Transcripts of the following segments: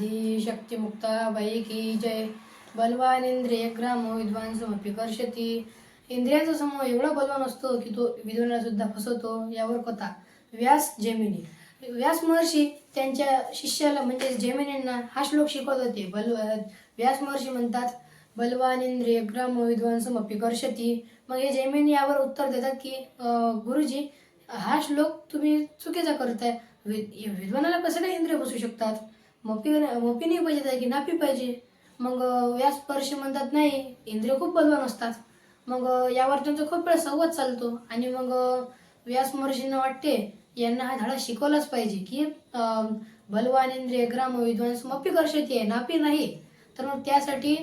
आदि शक्ति मुक्ता बाई की जय. बलवान इंद्रिय ग्राम विद्वान समपी कर्षती. इंद्रियांचा समूह एवढा बलवान असतो की तो विद्वानाला सुद्धा फसवतो. यावर कथा. व्यास जेमिनी. व्यास महर्षी त्यांच्या शिष्याला म्हणजे जेमिनींना हा श्लोक शिकवत होते. व्यास महर्षी म्हणतात, बलवान इंद्रिय ग्राम विद्वान समपी कर्षती. मग हे जेमिनी यावर उत्तर देतात की गुरुजी, हा श्लोक तुम्ही चुकीचा करताय. विद्वानाला कसं काय इंद्रिय बसू शकतात? मोपी नाही पाहिजे की नापी पाहिजे. मग व्यास महर्षी म्हणतात, नाही, इंद्रिय खूप बलवान असतात. मग यावर त्यांचा खूप वेळ संवाद चालतो आणि मग व्यास महर्षींना वाटते यांना हा धडा शिकवलाच पाहिजे की बलवान इंद्रिय ग्राम विद्वान समपी कर्षती आहे, नापी नाही. तर मग त्यासाठी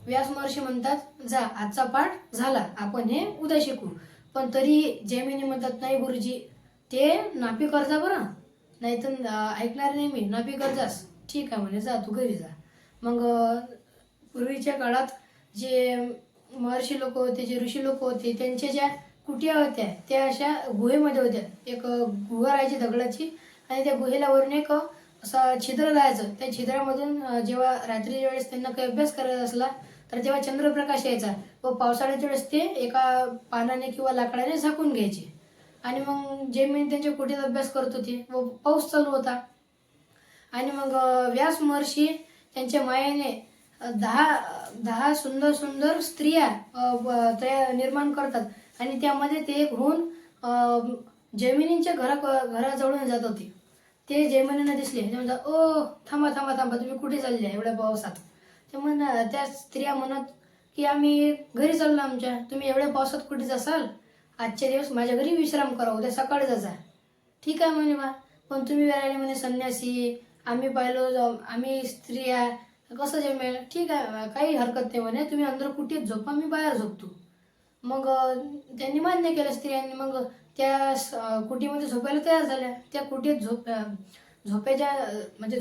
व्यास महर्षी म्हणतात, जा, आजचा पाठ झाला, आपण हे उद्या शिकू. पण तरी जेमिनी म्हणतात, नाही गुरुजी, ते नापी करता बरं, नाही तर ऐकणार नाही मी, नापी करजास. ठीक आहे म्हणे, जा तू घरी जा. मग पूर्वीच्या काळात जे महर्षी लोक होते, जे ऋषी लोक होते, त्यांच्या ज्या कुटिया होत्या त्या अशा गुहेमध्ये होत्या. एक गुहा राहायची दगडाची आणि त्या गुहेला वरून एक असा छिद्र राहायचं. त्या छिद्रामधून जेव्हा रात्रीच्या वेळेस त्यांना काही अभ्यास करायचा असला तर तेव्हा चंद्रप्रकाश यायचा व पावसाळ्याच्या वेळेस ते एका पानाने किंवा लाकडाने झाकून घ्यायचे. आणि मग जेमिनी त्यांच्या कुटीत अभ्यास करत होते व पाऊस चालू होता. आणि मग व्यास महर्षी त्यांच्या मायेने 10 सुंदर सुंदर स्त्रिया निर्माण करतात आणि त्यामध्ये ते एक होऊन जेमिनींच्या घराजवळून जात होते. ते जेमिनींना दिसले. ते म्हणतात, ओ थांबा थांबा थांबा, तुम्ही कुठे चालले एवढ्या पावसात? ते त्या स्त्रिया म्हणत की आम्ही घरी चाललो आमच्या. तुम्ही एवढ्या पावसात कुठे जासाल? आजचे दिवस माझ्या घरी विश्राम करा, उद्या सकाळी जा. ठीक आहे म्हणे बा, पण तुम्ही वेळाने म्हणे संन्यासी, आम्ही पाहिलो, आम्ही स्त्रिया, कसं जमेल? ठीक आहे, काही हरकत नाही म्हणे, तुम्ही अंदर कुठेच झोपा, मी बाहेर झोपतो. मग त्यांनी मान्य केलं स्त्रियांनी. मग त्या कुटीमध्ये झोपायला तयार झाल्या. त्या कुटीत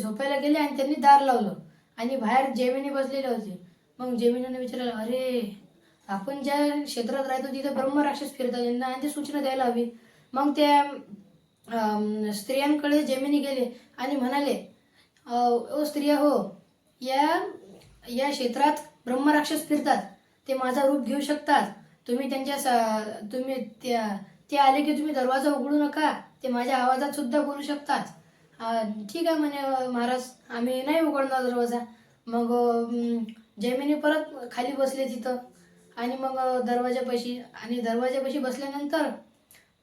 झोपायला गेले आणि त्यांनी दार लावलं आणि बाहेर जेमिनी बसलेले होते. मग जेमिनीने विचारलं, अरे, आपण ज्या क्षेत्रात राहतो तिथे ब्रह्मराक्षस फिरतात, यांना आणि ती सूचना द्यायला हवी. मग त्या स्त्रियांकडे जेमिनी गेले आणि म्हणाले, ओ स्त्रिया हो, या क्षेत्रात ब्रह्मराक्षस फिरतात, ते माझा रूप घेऊ शकतात. तुम्ही ते आले की तुम्ही दरवाजा उघडू नका, ते माझ्या आवाजात सुद्धा बोलू शकतात. ठीक आहे म्हणे महाराज, आम्ही नाही उघडणार दरवाजा. मग जेमिनी परत खाली बसले तिथं आणि मग दरवाजापाशी बसल्यानंतर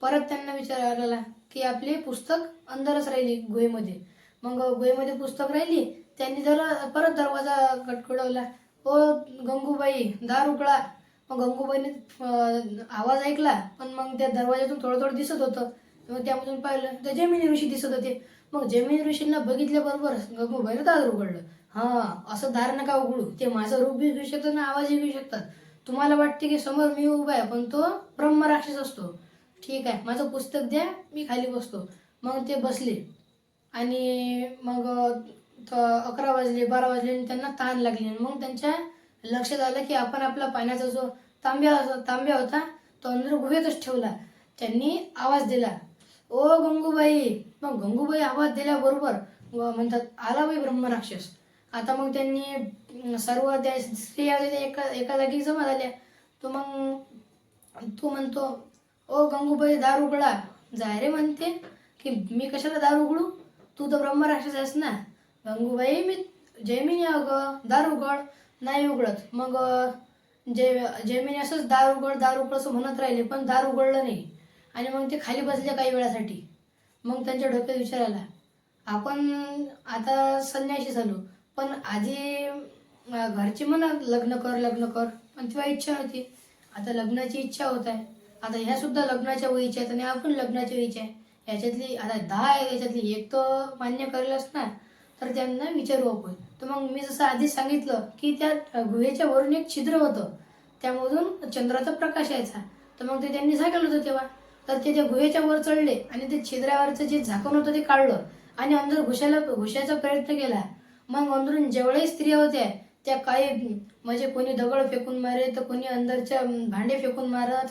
परत त्यांना विचार आला की आपली पुस्तक अंदरच राहिली गुहेमध्ये. मग गुहेमध्ये पुस्तक राहिली. त्यांनी परत दरवाजा खटखटवला, ओ गंगूबाई, दार उघडा. मग गंगूबाईने आवाज ऐकला, पण मग त्या दरवाजातून थोडं थोडं दिसत होतं. मग त्यामधून पाहिलं तर जेमिनी ऋषी दिसत होते. मग जेमिनी ऋषींना बघितल्याबरोबर गंगूबाईने दार उघडलं. असं दार नका उघडू, ते माझं रूप बी घेऊ शकतात आणि आवाजही घेऊ शकतात. तुम्हाला वाटते की समोर मी उभा आहे, पण तो ब्रह्मराक्षस असतो. ठीक आहे, माझं पुस्तक द्या, मी खाली बसतो. मग ते बसले आणि मग 11 वाजले, 12 वाजले आणि त्यांना तहान लागली. मग त्यांच्या लक्षात आलं की आपण आपला पाण्याचा जो तांब्या होता तो अंदर गुहेतच ठेवला. त्यांनी आवाज दिला, ओ गंगूबाई. मग गंगूबाई आवाज दिल्याबरोबर म्हणतात, आला बाई ब्रह्मराक्षस. आता मग त्यांनी सर्व त्या स्त्रिया एका जागी जमा झाल्या. तो म्हणतो, ओ गंगूबाई, दार उघडा. जाय रे म्हणते की मी कशाला दार उघडू, तू तर ब्रह्मराक्षस आहेस ना. गंगूबाई, मी जेमिनी अगं, दार उघड. नाही उघडत. मग जेमिनी असंच दार उघड असं म्हणत राहिले, पण दार उघडलं नाही. आणि मग ते खाली बसले काही वेळासाठी. मग त्यांच्या डोक्यात विचार आला, आपण आता संन्याशी झालो, पण आधी घरचे म्हणत लग्न कर, पण तेव्हा इच्छा होती. आता लग्नाची इच्छा होत आहे. आता ह्या सुद्धा लग्नाच्या वयीच्या आहेत आणि आपण लग्नाच्या वयीच्या आहे. याच्यातली आता 10 आहे, याच्यातली एक तर मान्य करेलच ना. तर त्यांना विचारू आपण. तर मग मी जसं आधी सांगितलं की त्या गुहेच्या वरून एक छिद्र होतं, त्यामधून चंद्राचा प्रकाश यायचा. तर मग ते त्यांनी सांगितलं होतं तेव्हा. तर ते त्या गुहेच्या वर चढले आणि ते छिद्रावरचं जे झाकण होतं ते काढलं आणि अंदर घुसायचा प्रयत्न केला. मग अंदरून जेवढ्याही स्त्रिया होत्या त्या काही म्हणजे कोणी दगड फेकून मारे, तर कोणी अंदरच्या भांडे फेकून मारत,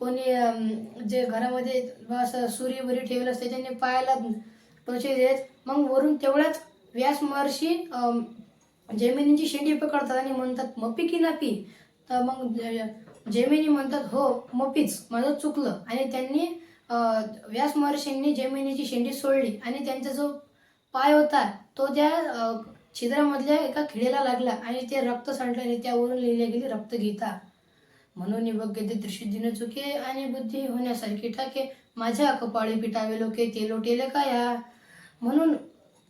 कोणी जे घरामध्ये असं सुरी वरी ठेवलं असते त्यांनी पायाला टोचे देत. मग वरून तेवढ्याच व्यास महर्षी जैमिनीची शेंडी पकडतात आणि म्हणतात मपी की नापी. तर मग जैमिनी म्हणतात हो मपीच, माझं चुकलं. आणि त्यांनी व्यास महर्षींनी जैमिनीची शेंडी सोडली आणि त्यांचा जो पाय होता तो त्या छिद्रामधल्या एका खिळेला लागला आणि ते रक्त सांडलं आणि त्यावरून लिहिली गेली रक्तगीता. म्हणून बघे ते त्रिशुद्धीने चुके आणि बुद्धी होण्यासारखी ठाके, माझ्या कपाळी पिटावे लोके ते लोटेले काया. म्हणून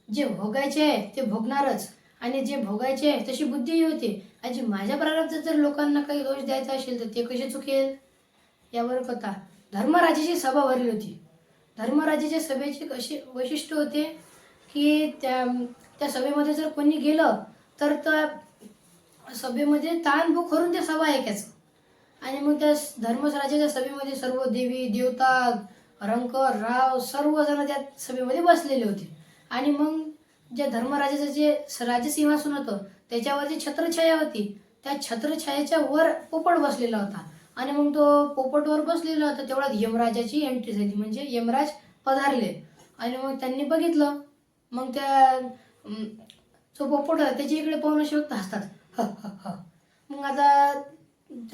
जे भोगायचे आहे ते भोगणारच, आणि जे भोगायचे आहे तशी बुद्धीही होते. आणि माझ्या प्रारब्धात जर लोकांना काही दोष द्यायचा असेल तर ते कसे चुकेल. यावर कथा. धर्मराजाची सभा भरली होती. धर्मराजाच्या सभेचे कसे वैशिष्ट्य होते की त्या सभेमध्ये जर कोणी गेलं तर त्या सभेमध्ये ताणभूक करून त्या सभा ऐकायचं. आणि मग त्या धर्मराजाच्या सभेमध्ये सर्व देवी देवता रंकर राव सर्वजण त्या सभेमध्ये बसलेले होते. आणि मग ज्या धर्मराजाचं जे राजसिंहासन होतं त्याच्यावरची छत्रछाया होती. त्या छत्रछायेच्या वर पोपट बसलेला होता. आणि मग तो पोपटवर बसलेला होता तेवढ्यात यमराजाची एंट्री झाली, म्हणजे यमराज पधारले. आणि मग त्यांनी बघितलं. मग त्या जो पोपट होता त्याच्या इकडे पाहून असे फक्त हसतात ह ह ह. मग आता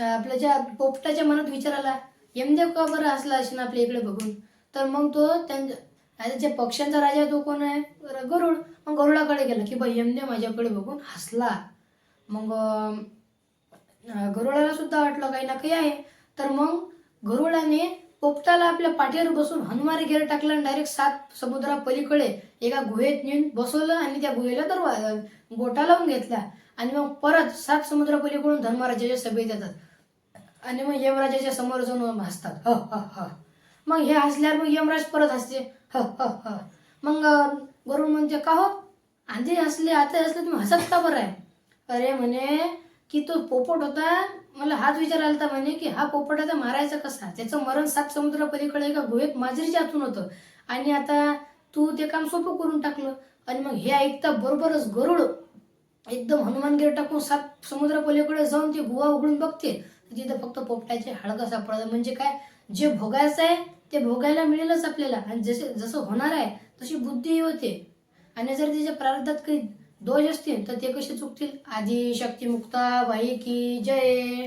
आपल्या ज्या पोपटाच्या मनात विचार आला यमदेव का बरं हसला असेल आपल्या इकडे बघून. तर मग तो त्यांच्या ज्या पक्ष्यांचा राजा तो कोण आहे गरुड. मग गरुडाकडे गेला की बा यमदेव माझ्याकडे बघून हसला. मग गरुडाला सुद्धा वाटलं काही ना काही आहे. तर मग गरुडाने पोपटाला आपल्या पाठीवर बसून हनुमारी घेर टाकला आणि डायरेक्ट 7 समुद्रा पलीकडे एका गुहेत नेऊन बसवलं आणि त्या गुहेला गोटा लावून घेतला. आणि मग परत 7 समुद्रा पलीकडून धर्मराजाच्या सभेत येतात आणि मग यमराजाच्या समोर जाऊन हसतात ह ह ह. मग हे हसल्यावर मग यमराज परत हसते ह ह ह. मग गरुड म्हणते का हो आधी हसले आता हसले तुम्ही हसत का बरं आहे. अरे म्हणे की तो पोपट होता, मला हाच विचार आलता म्हणे की हा पोपट आता मारायचा कसा. त्याचं मरण 7 समुद्रा पलीकडे एका गुहेत माजरीच्या आतून होतं आणि आता तू ते काम सोपं करून टाकलं. आणि मग हे ऐकता बरोबरच गरुड एकदम हनुमानगिरी टाकून 7 समुद्रा पलीकडे जाऊन ती गुहा उघडून बघते. तिथं फक्त पोपटाचे हाडकं सापडलं. म्हणजे काय, जे भोगायचं आहे ते भोगायला मिळेलच आपल्याला. आणि जसं होणार आहे तशी बुद्धी होते. आणि जर त्याच्या प्रारब्धात काही दोष असतील तर ते कसे चुकतील. आदी शक्ती मुक्ता बाई की जय.